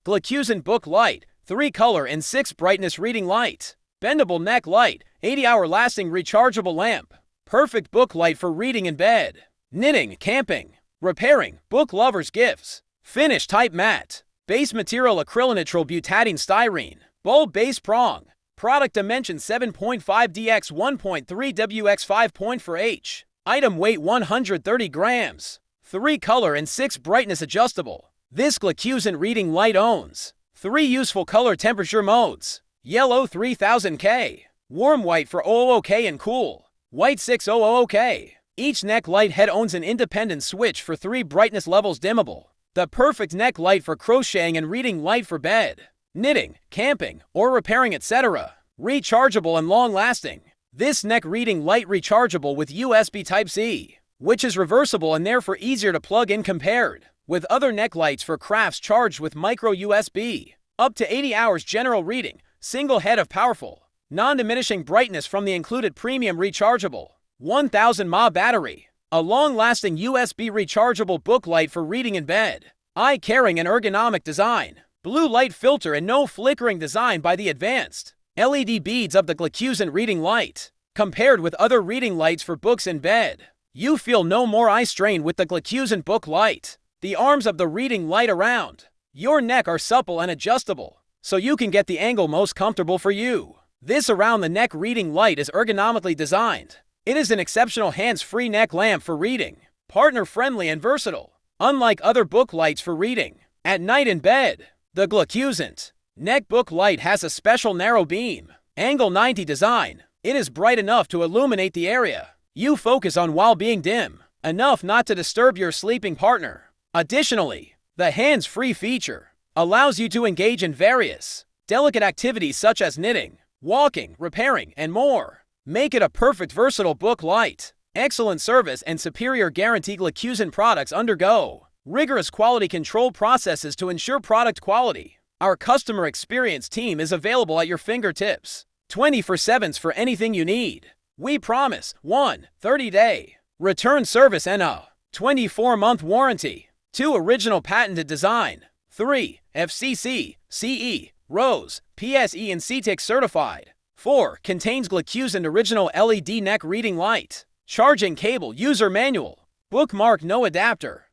Glocusent Book Light, 3-color and 6 brightness reading light. Bendable Neck Light, 80-hour lasting rechargeable lamp. Perfect book light for reading in bed, knitting, camping, repairing, book lovers gifts. Finish type matte. Base material acrylonitrile butadiene styrene. Bulb base prong. Product dimension 7.5 dx 1.3 wx 5.4 h. Item weight 130 grams. 3-color and 6 brightness adjustable. This Glocusent reading light owns 3 useful color temperature modes. Yellow 3000K. Warm white for OOK and cool. White 600OK. Each neck light head owns an independent switch for 3 brightness levels dimmable. The perfect neck light for crocheting and reading light for bed, knitting, camping, or repairing, etc. Rechargeable and long-lasting. This neck reading light rechargeable with USB Type-C, which is reversible and therefore easier to plug in compared with other neck lights for crafts charged with micro USB. Up to 80 hours general reading, single head of powerful, non-diminishing brightness from the included premium rechargeable 1000 mAh battery. A long-lasting USB rechargeable book light for reading in bed. Eye-caring and ergonomic design. Blue light filter and no flickering design by the advanced LED beads of the Glocusent reading light. Compared with other reading lights for books in bed, you feel no more eye strain with the Glocusent Book Light. The arms of the reading light around your neck are supple and adjustable, so you can get the angle most comfortable for you. This around-the-neck reading light is ergonomically designed. It is an exceptional hands-free neck lamp for reading, partner-friendly and versatile. Unlike other book lights for reading at night in bed, the Glocusent Neck Book Light has a special narrow beam, angle 90 design. It is bright enough to illuminate the area you focus on while being dim, enough not to disturb your sleeping partner. Additionally, the hands-free feature allows you to engage in various delicate activities such as knitting, walking, repairing, and more. Make it a perfect versatile book light. Excellent service and superior guarantee. Glocusent products undergo rigorous quality control processes to ensure product quality. Our customer experience team is available at your fingertips 24/7 for anything you need. We promise 1 30-day return service and a 24-month warranty. 2 original patented design. 3 FCC, CE, ROSE, PSE and CTIC certified. 4 contains Glocusent original LED neck reading light. Charging cable user manual. Bookmark no adapter.